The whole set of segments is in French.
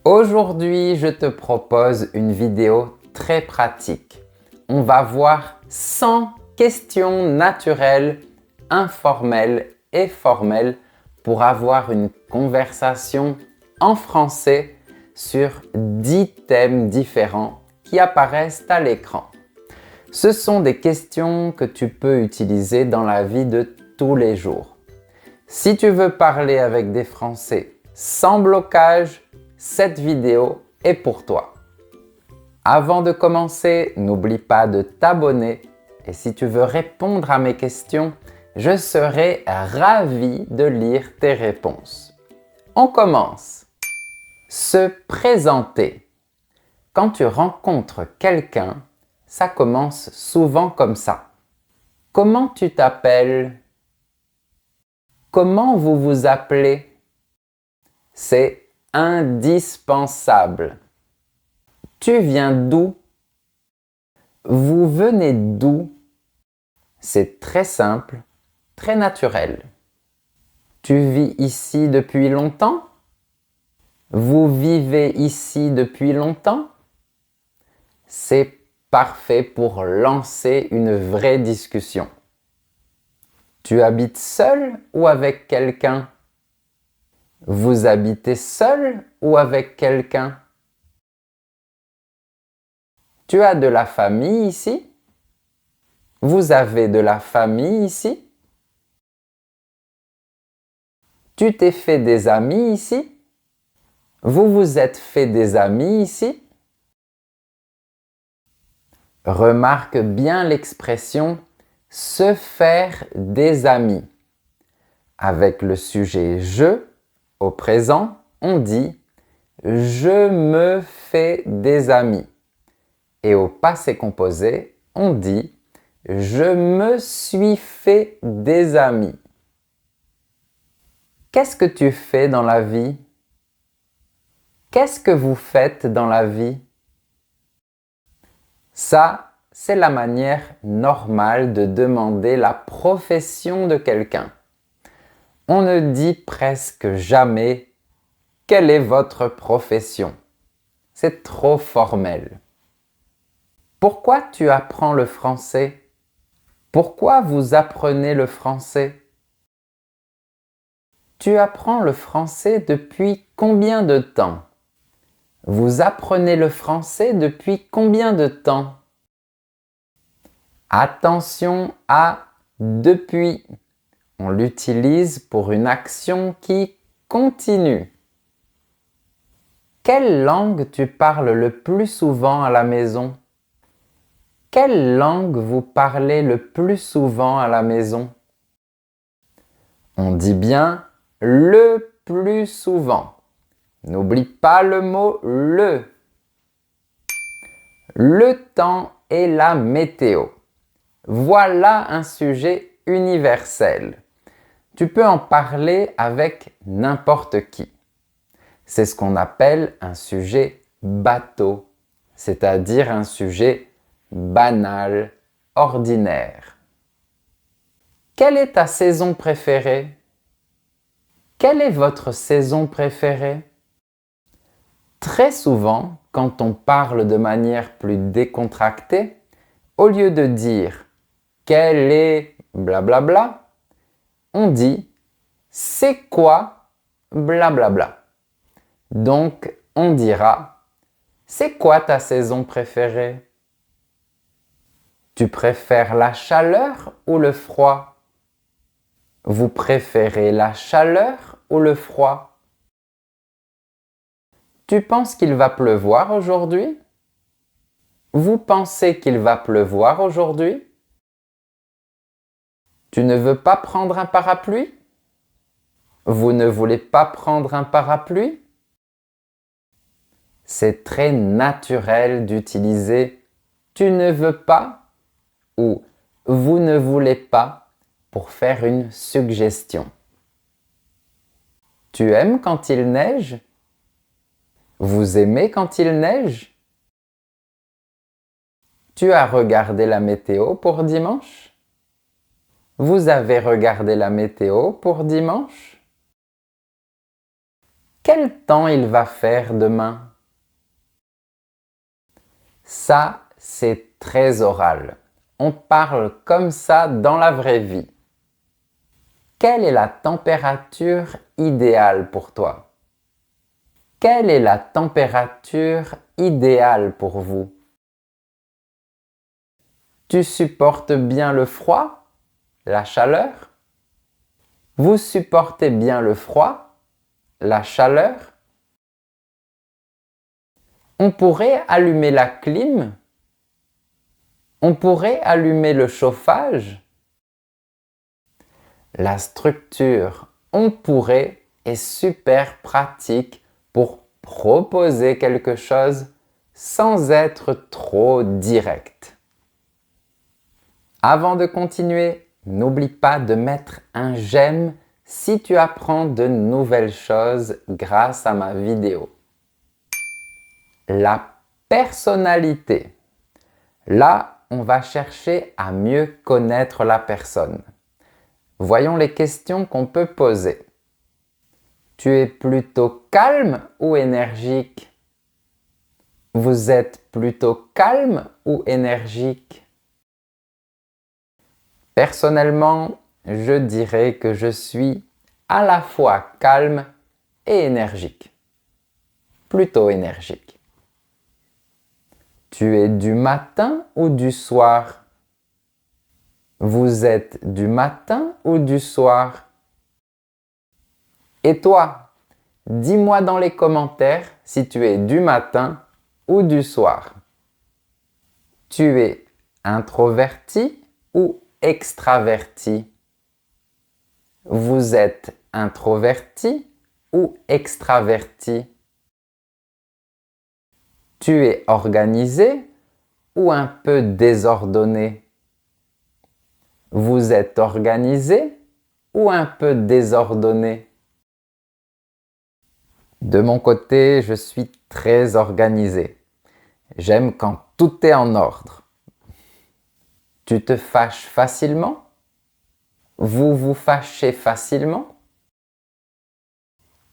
Aujourd'hui, je te propose une vidéo très pratique. On va voir 100 questions naturelles, informelles et formelles pour avoir une conversation en français sur 10 thèmes différents qui apparaissent à l'écran. Ce sont des questions que tu peux utiliser dans la vie de tous les jours. Si tu veux parler avec des Français sans blocage, cette vidéo est pour toi. Avant de commencer, n'oublie pas de t'abonner et si tu veux répondre à mes questions, je serai ravi de lire tes réponses. On commence. Se présenter. Quand tu rencontres quelqu'un, ça commence souvent comme ça. Comment tu t'appelles? Comment vous vous appelez? C'est indispensable. Tu viens d'où? Vous venez d'où? C'est très simple, très naturel. Tu vis ici depuis longtemps? Vous vivez ici depuis longtemps? C'est parfait pour lancer une vraie discussion. Tu habites seul ou avec quelqu'un? Vous habitez seul ou avec quelqu'un? Tu as de la famille ici? Vous avez de la famille ici? Tu t'es fait des amis ici? Vous vous êtes fait des amis ici? Remarque bien l'expression « se faire des amis ». Avec le sujet « je », au présent, on dit « je me fais des amis ». Et au passé composé, on dit « je me suis fait des amis ». Qu'est-ce que tu fais dans la vie? Qu'est-ce que vous faites dans la vie? Ça, c'est la manière normale de demander la profession de quelqu'un. On ne dit presque jamais « quelle est votre profession ?» C'est trop formel. Pourquoi tu apprends le français? Pourquoi vous apprenez le français? Tu apprends le français depuis combien de temps? Vous apprenez le français depuis combien de temps? Attention à « depuis ». On l'utilise pour une action qui continue. Quelle langue tu parles le plus souvent à la maison? Quelle langue vous parlez le plus souvent à la maison? On dit bien « le plus souvent ». N'oublie pas le mot « le ». Le temps et la météo. Voilà un sujet universel. Tu peux en parler avec n'importe qui. C'est ce qu'on appelle un sujet bateau, c'est-à-dire un sujet banal, ordinaire. Quelle est ta saison préférée? Quelle est votre saison préférée? Très souvent, quand on parle de manière plus décontractée, au lieu de dire « quelle est blablabla », on dit « c'est quoi blablabla ». Donc, on dira « c'est quoi ta saison préférée? Tu préfères la chaleur ou le froid? Vous préférez la chaleur ou le froid? Tu penses qu'il va pleuvoir aujourd'hui? Vous pensez qu'il va pleuvoir aujourd'hui? Tu ne veux pas prendre un parapluie? Vous ne voulez pas prendre un parapluie? C'est très naturel d'utiliser « tu ne veux pas » ou « vous ne voulez pas » pour faire une suggestion. Tu aimes quand il neige? Vous aimez quand il neige? Tu as regardé la météo pour dimanche? Vous avez regardé la météo pour dimanche? Quel temps il va faire demain? Ça, c'est très oral. On parle comme ça dans la vraie vie. Quelle est la température idéale pour toi? Quelle est la température idéale pour vous? Tu supportes bien le froid? La chaleur? Vous supportez bien le froid? La chaleur? On pourrait allumer la clim? On pourrait allumer le chauffage? La structure on pourrait est super pratique pour proposer quelque chose sans être trop direct. Avant de continuer, n'oublie pas de mettre un j'aime si tu apprends de nouvelles choses grâce à ma vidéo. La personnalité. Là, on va chercher à mieux connaître la personne. Voyons les questions qu'on peut poser. Tu es plutôt calme ou énergique? Vous êtes plutôt calme ou énergique? Personnellement, je dirais que je suis à la fois calme et énergique. Plutôt énergique. Tu es du matin ou du soir? Vous êtes du matin ou du soir? Et toi, dis-moi dans les commentaires si tu es du matin ou du soir. Tu es introverti ou extraverti? Vous êtes introverti ou extraverti? Tu es organisé ou un peu désordonné? Vous êtes organisé ou un peu désordonné? De mon côté, je suis très organisé. J'aime quand tout est en ordre. Tu te fâches facilement? Vous vous fâchez facilement?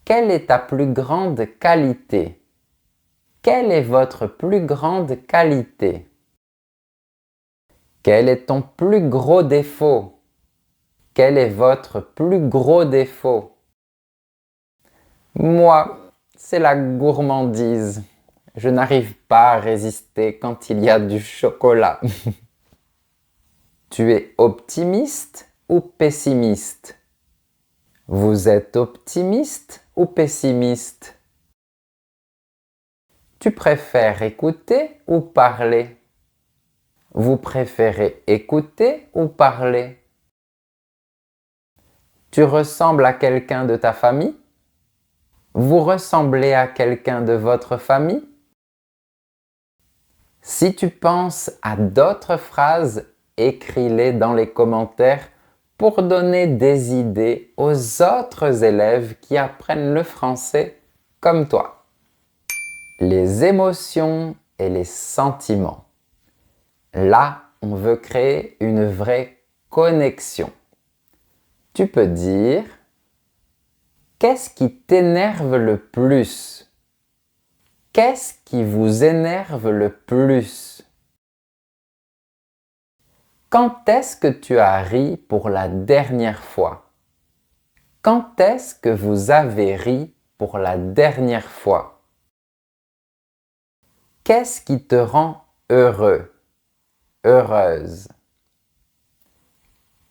Quelle est ta plus grande qualité? Quelle est votre plus grande qualité? Quel est ton plus gros défaut? Quel est votre plus gros défaut? Moi, c'est la gourmandise. Je n'arrive pas à résister quand il y a du chocolat. Tu es optimiste ou pessimiste? Vous êtes optimiste ou pessimiste? Tu préfères écouter ou parler? Vous préférez écouter ou parler? Tu ressembles à quelqu'un de ta famille? Vous ressemblez à quelqu'un de votre famille? Si tu penses à d'autres phrases, écris-les dans les commentaires pour donner des idées aux autres élèves qui apprennent le français comme toi. Les émotions et les sentiments. Là, on veut créer une vraie connexion. Tu peux dire « Qu'est-ce qui t'énerve le plus ?» Qu'est-ce qui vous énerve le plus? Quand est-ce que tu as ri pour la dernière fois? Quand est-ce que vous avez ri pour la dernière fois? Qu'est-ce qui te rend heureux? Heureuse?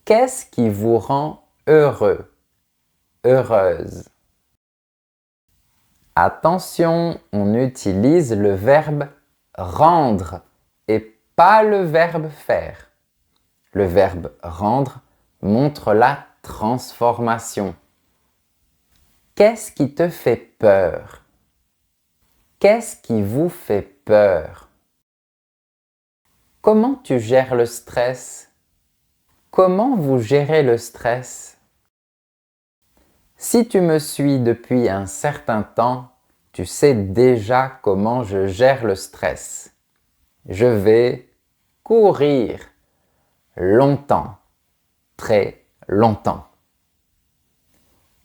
Qu'est-ce qui vous rend heureux? Heureuse? Attention, on utilise le verbe rendre et pas le verbe faire. Le verbe rendre montre la transformation. Qu'est-ce qui te fait peur? Qu'est-ce qui vous fait peur? Comment tu gères le stress? Comment vous gérez le stress? Si tu me suis depuis un certain temps, tu sais déjà comment je gère le stress. Je vais courir longtemps, très longtemps.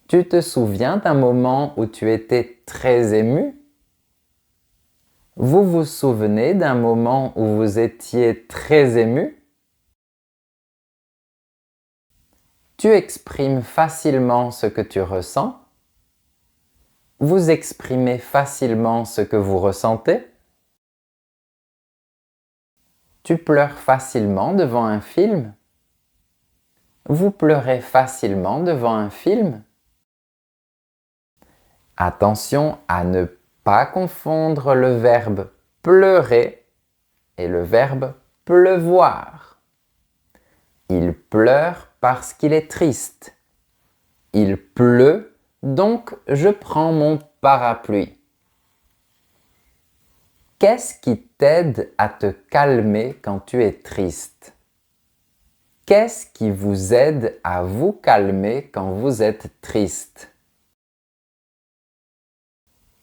Tu te souviens d'un moment où tu étais très ému? Vous vous souvenez d'un moment où vous étiez très ému? Tu exprimes facilement ce que tu ressens? Vous exprimez facilement ce que vous ressentez? Tu pleures facilement devant un film? Vous pleurez facilement devant un film? Attention à ne pas confondre le verbe pleurer et le verbe pleuvoir. Il pleure parce qu'il est triste. Il pleut, donc je prends mon parapluie. Qu'est-ce qui t'aide à te calmer quand tu es triste? Qu'est-ce qui vous aide à vous calmer quand vous êtes triste?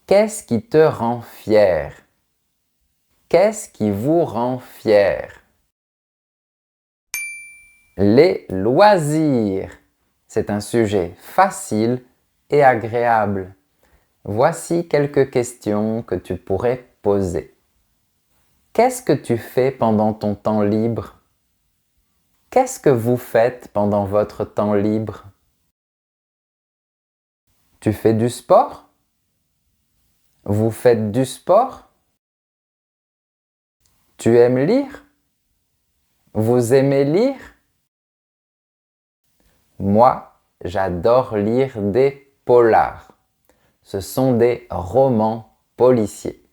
Qu'est-ce qui te rend fier? Qu'est-ce qui vous rend fier? Les loisirs. C'est un sujet facile et agréable. Voici quelques questions que tu pourrais poser. Qu'est-ce que tu fais pendant ton temps libre? Qu'est-ce que vous faites pendant votre temps libre? Tu fais du sport? Vous faites du sport? Tu aimes lire? Vous aimez lire? Moi, j'adore lire des polars. Ce sont des romans policiers.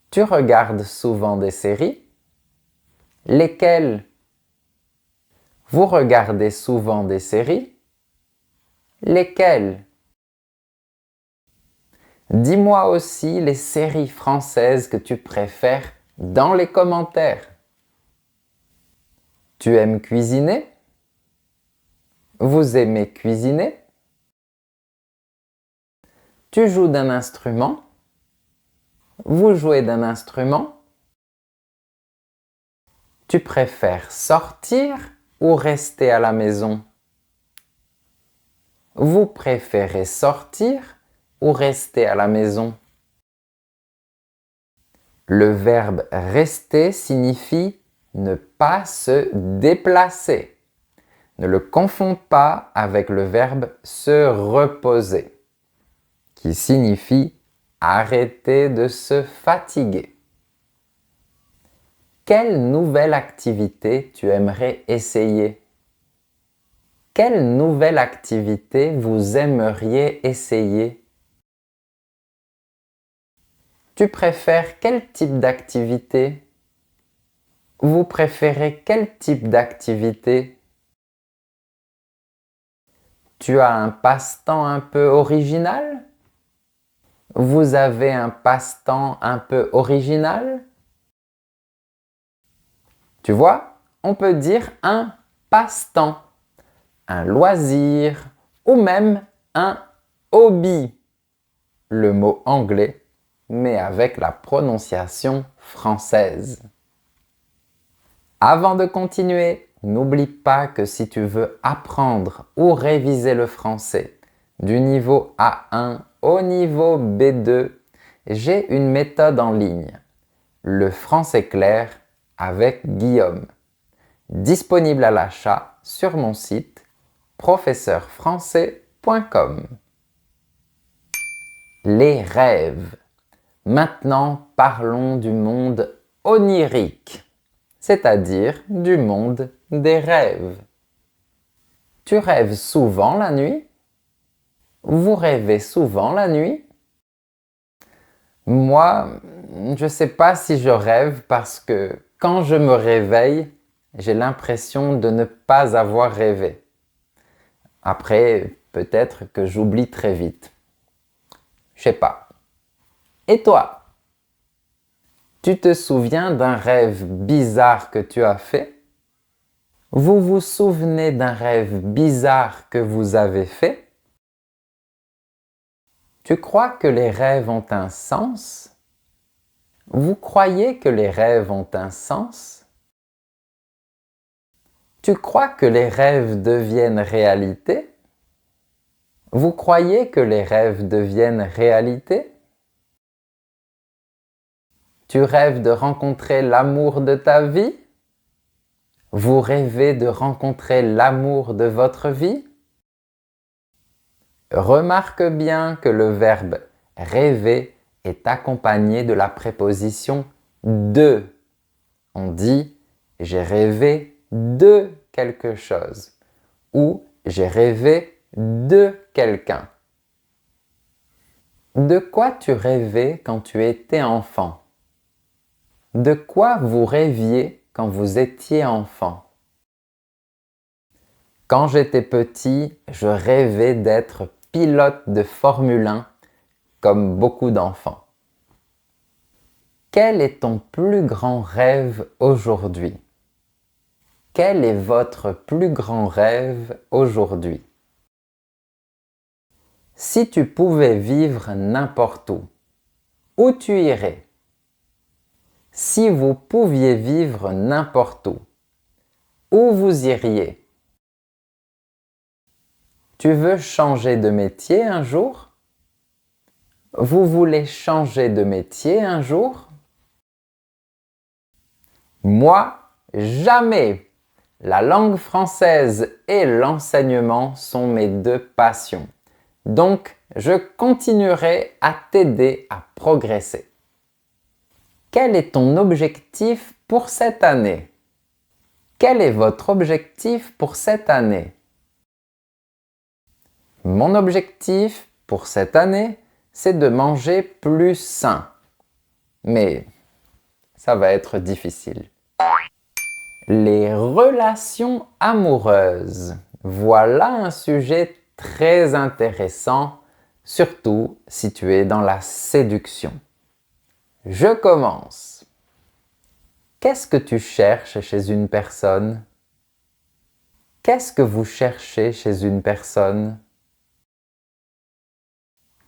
Tu regardes souvent des séries? Lesquelles? Vous regardez souvent des séries? Lesquelles? Dis-moi aussi les séries françaises que tu préfères dans les commentaires. Tu aimes cuisiner? Vous aimez cuisiner? Tu joues d'un instrument? Vous jouez d'un instrument? Tu préfères sortir ou rester à la maison? Vous préférez sortir ou rester à la maison? Le verbe rester signifie ne pas se déplacer. Ne le confonds pas avec le verbe se reposer, qui signifie arrêter de se fatiguer. Quelle nouvelle activité tu aimerais essayer? Quelle nouvelle activité vous aimeriez essayer? Tu préfères quel type d'activité? Vous préférez quel type d'activité? Tu as un passe-temps un peu original? Vous avez un passe-temps un peu original? Tu vois, on peut dire un passe-temps, un loisir ou même un hobby. Le mot anglais, mais avec la prononciation française. Avant de continuer, n'oublie pas que si tu veux apprendre ou réviser le français du niveau A1 au niveau B2, j'ai une méthode en ligne, le français clair avec Guillaume, disponible à l'achat sur mon site professeurfrançais.com. Les rêves. Maintenant, parlons du monde onirique, c'est-à-dire du monde des rêves. Tu rêves souvent la nuit? Vous rêvez souvent la nuit? Moi, je ne sais pas si je rêve parce que quand je me réveille, j'ai l'impression de ne pas avoir rêvé. Après, peut-être que j'oublie très vite. Je sais pas. Et toi? Tu te souviens d'un rêve bizarre que tu as fait? Vous vous souvenez d'un rêve bizarre que vous avez fait? Tu crois que les rêves ont un sens? Vous croyez que les rêves ont un sens? Tu crois que les rêves deviennent réalité? Vous croyez que les rêves deviennent réalité? Tu rêves de rencontrer l'amour de ta vie? Vous rêvez de rencontrer l'amour de votre vie? Remarque bien que le verbe rêver est accompagné de la préposition de. On dit j'ai rêvé de quelque chose ou j'ai rêvé de quelqu'un. De quoi tu rêvais quand tu étais enfant? De quoi vous rêviez quand vous étiez enfant? Quand j'étais petit, je rêvais d'être pilote de Formule 1 comme beaucoup d'enfants. Quel est ton plus grand rêve aujourd'hui? Quel est votre plus grand rêve aujourd'hui? Si tu pouvais vivre n'importe où tu irais? Si vous pouviez vivre n'importe où vous iriez? Tu veux changer de métier un jour? Vous voulez changer de métier un jour? Moi, jamais! La langue française et l'enseignement sont mes deux passions. Donc, je continuerai à t'aider à progresser. Quel est ton objectif pour cette année? Quel est votre objectif pour cette année? Mon objectif pour cette année, c'est de manger plus sain. Mais ça va être difficile. Les relations amoureuses. Voilà un sujet très intéressant, surtout si tu es dans la séduction. Je commence. Qu'est-ce que tu cherches chez une personne? Qu'est-ce que vous cherchez chez une personne?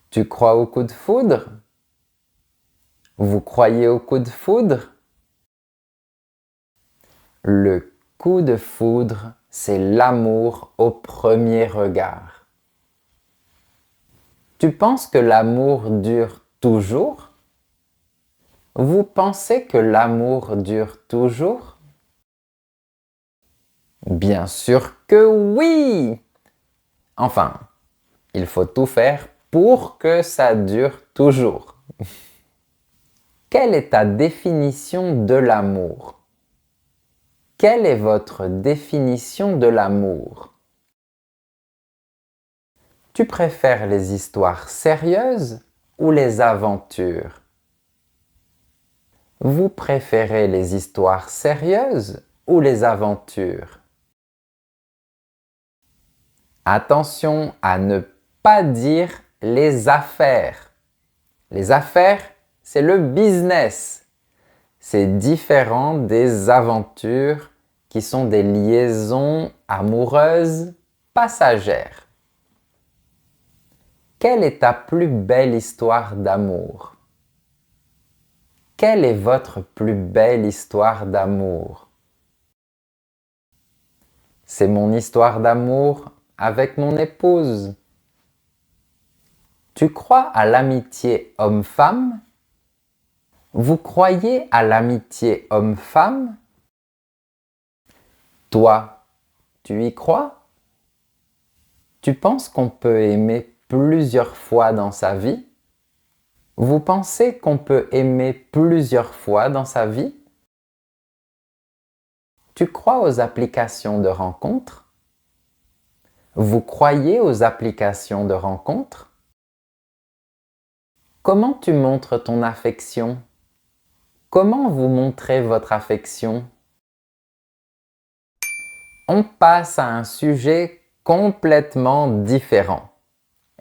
Tu crois au coup de foudre? Vous croyez au coup de foudre? Le coup de foudre, c'est l'amour au premier regard. Tu penses que l'amour dure toujours? Vous pensez que l'amour dure toujours? Bien sûr que oui! Enfin, il faut tout faire pour que ça dure toujours. Quelle est ta définition de l'amour? Quelle est votre définition de l'amour? Tu préfères les histoires sérieuses ou les aventures? Vous préférez les histoires sérieuses ou les aventures? Attention à ne pas dire les affaires. Les affaires, c'est le business. C'est différent des aventures qui sont des liaisons amoureuses passagères. Quelle est ta plus belle histoire d'amour? Quelle est votre plus belle histoire d'amour? C'est mon histoire d'amour avec mon épouse. Tu crois à l'amitié homme-femme? Vous croyez à l'amitié homme-femme? Toi, tu y crois? Tu penses qu'on peut aimer plusieurs fois dans sa vie? Vous pensez qu'on peut aimer plusieurs fois dans sa vie? Tu crois aux applications de rencontres? Vous croyez aux applications de rencontres? Comment tu montres ton affection? Comment vous montrez votre affection? On passe à un sujet complètement différent.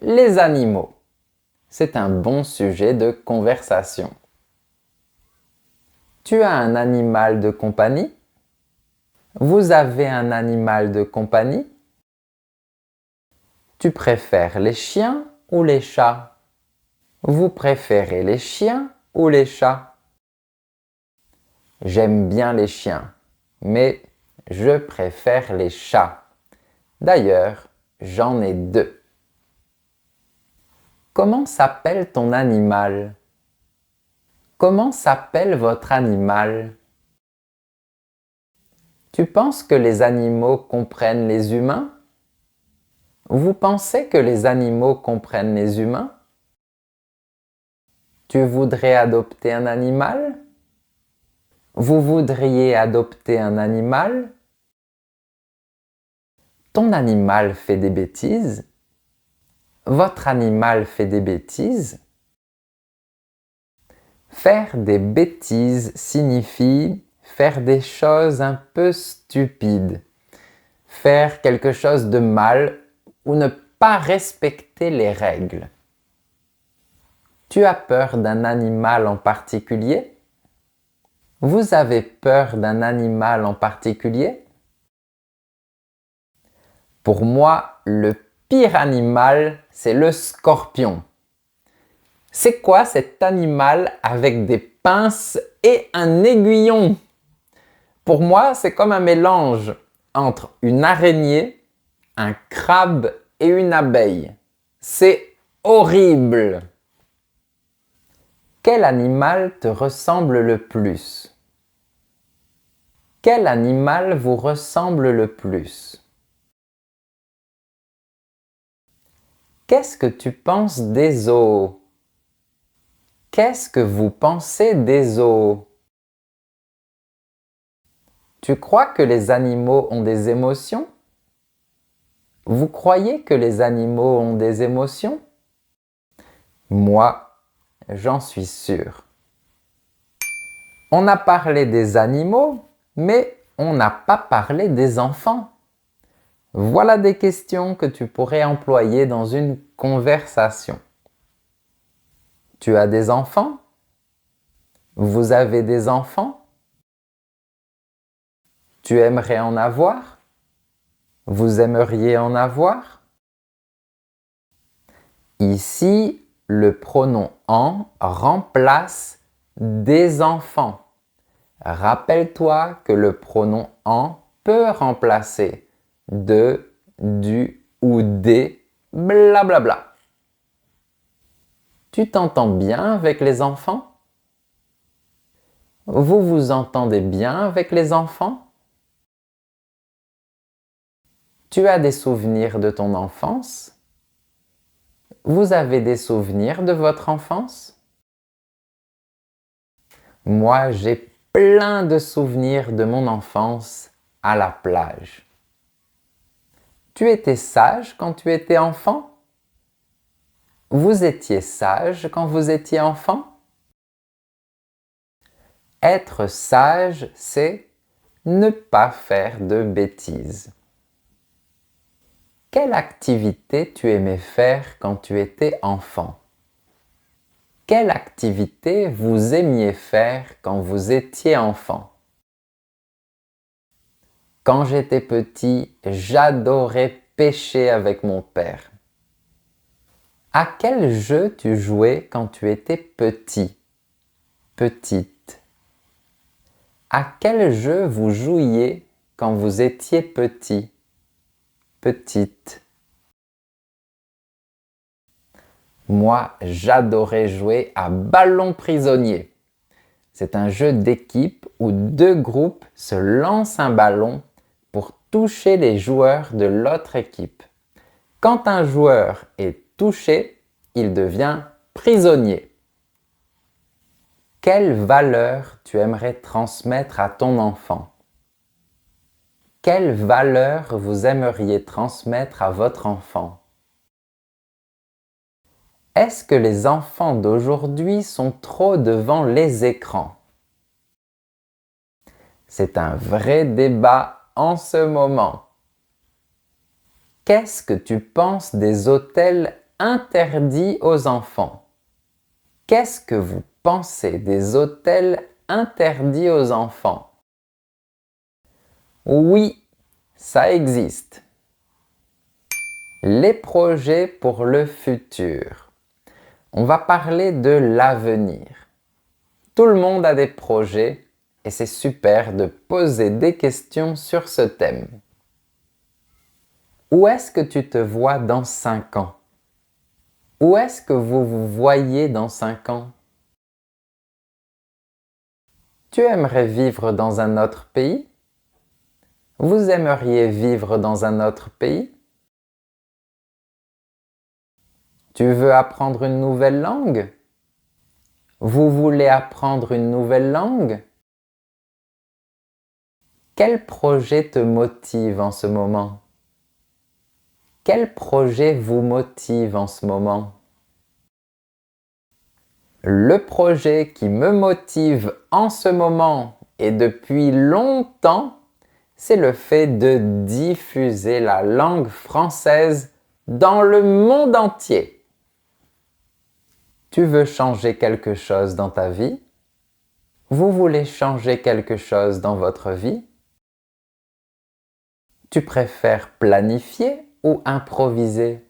Les animaux. C'est un bon sujet de conversation. Tu as un animal de compagnie? Vous avez un animal de compagnie? Tu préfères les chiens ou les chats? Vous préférez les chiens ou les chats? J'aime bien les chiens, mais je préfère les chats. D'ailleurs, j'en ai deux. Comment s'appelle ton animal? Comment s'appelle votre animal? Tu penses que les animaux comprennent les humains? Vous pensez que les animaux comprennent les humains? Tu voudrais adopter un animal? Vous voudriez adopter un animal? Ton animal fait des bêtises? Votre animal fait des bêtises? Faire des bêtises signifie faire des choses un peu stupides, faire quelque chose de mal ou ne pas respecter les règles. Tu as peur d'un animal en particulier? Vous avez peur d'un animal en particulier? Pour moi, le pire animal, c'est le scorpion. C'est quoi cet animal avec des pinces et un aiguillon? Pour moi, c'est comme un mélange entre une araignée, un crabe et une abeille. C'est horrible! Quel animal te ressemble le plus? Quel animal vous ressemble le plus? Qu'est-ce que tu penses des zoos? Qu'est-ce que vous pensez des zoos? Tu crois que les animaux ont des émotions? Vous croyez que les animaux ont des émotions? Moi, j'en suis sûr. On a parlé des animaux, mais on n'a pas parlé des enfants. Voilà des questions que tu pourrais employer dans une conversation. Tu as des enfants? Vous avez des enfants? Tu aimerais en avoir? Vous aimeriez en avoir? Ici, le pronom en remplace des enfants. Rappelle-toi que le pronom en peut remplacer de, du ou des, blablabla. Tu t'entends bien avec les enfants? Vous vous entendez bien avec les enfants? Tu as des souvenirs de ton enfance? Vous avez des souvenirs de votre enfance? Moi, j'ai plein de souvenirs de mon enfance à la plage. Tu étais sage quand tu étais enfant? Vous étiez sage quand vous étiez enfant? Être sage, c'est ne pas faire de bêtises. Quelle activité tu aimais faire quand tu étais enfant? Quelle activité vous aimiez faire quand vous étiez enfant? Quand j'étais petit, j'adorais pêcher avec mon père. À quel jeu tu jouais quand tu étais petit? Petite. À quel jeu vous jouiez quand vous étiez petit? Petite. Moi, j'adorais jouer à ballon prisonnier. C'est un jeu d'équipe où deux groupes se lancent un ballon pour toucher les joueurs de l'autre équipe. Quand un joueur est touché, il devient prisonnier. Quelle valeur tu aimerais transmettre à ton enfant? Quelle valeur vous aimeriez transmettre à votre enfant? Est-ce que les enfants d'aujourd'hui sont trop devant les écrans? C'est un vrai débat en ce moment. Qu'est-ce que tu penses des hôtels interdits aux enfants? Qu'est-ce que vous pensez des hôtels interdits aux enfants? Oui, ça existe. Les projets pour le futur. On va parler de l'avenir. Tout le monde a des projets et c'est super de poser des questions sur ce thème. Où est-ce que tu te vois dans 5 ans? Où est-ce que vous vous voyez dans 5 ans? Tu aimerais vivre dans un autre pays? Vous aimeriez vivre dans un autre pays? Tu veux apprendre une nouvelle langue? Vous voulez apprendre une nouvelle langue? Quel projet te motive en ce moment? Quel projet vous motive en ce moment? Le projet qui me motive en ce moment et depuis longtemps, c'est le fait de diffuser la langue française dans le monde entier. Tu veux changer quelque chose dans ta vie? Vous voulez changer quelque chose dans votre vie? Tu préfères planifier ou improviser?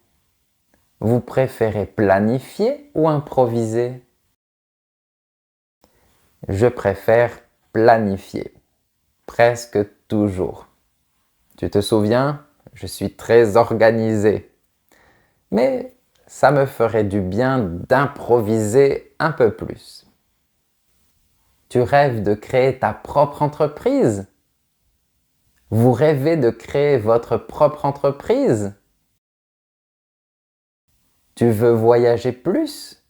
Vous préférez planifier ou improviser? Je préfère planifier, presque toujours. Tu te souviens, je suis très organisé. Mais ça me ferait du bien d'improviser un peu plus. Tu rêves de créer ta propre entreprise? Vous rêvez de créer votre propre entreprise? Tu veux voyager plus?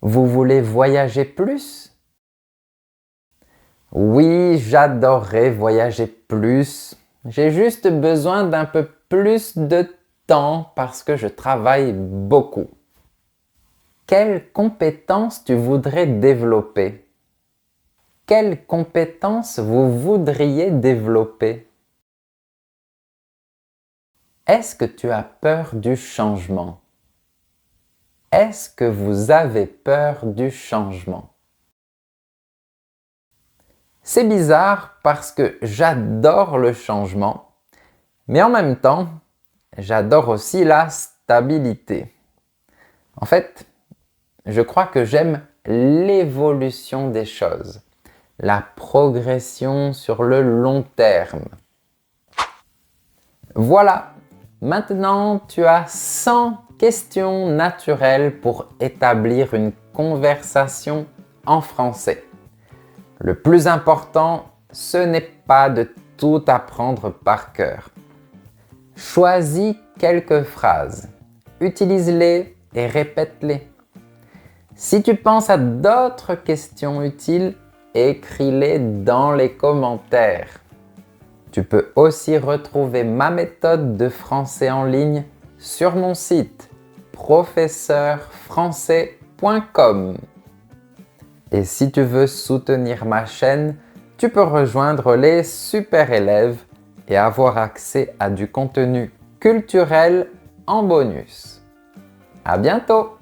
Vous voulez voyager plus? Oui, j'adorerais voyager plus. J'ai juste besoin d'un peu plus de temps parce que je travaille beaucoup. Quelles compétences tu voudrais développer? Quelles compétences vous voudriez développer? Est-ce que tu as peur du changement? Est-ce que vous avez peur du changement? C'est bizarre parce que j'adore le changement, mais en même temps, j'adore aussi la stabilité. En fait, je crois que j'aime l'évolution des choses, la progression sur le long terme. Voilà, maintenant tu as 100 questions naturelles pour établir une conversation en français. Le plus important, ce n'est pas de tout apprendre par cœur. Choisis quelques phrases, utilise-les et répète-les. Si tu penses à d'autres questions utiles, écris-les dans les commentaires. Tu peux aussi retrouver ma méthode de français en ligne sur mon site professeurfrançais.com. Et si tu veux soutenir ma chaîne, tu peux rejoindre les super élèves et avoir accès à du contenu culturel en bonus. À bientôt!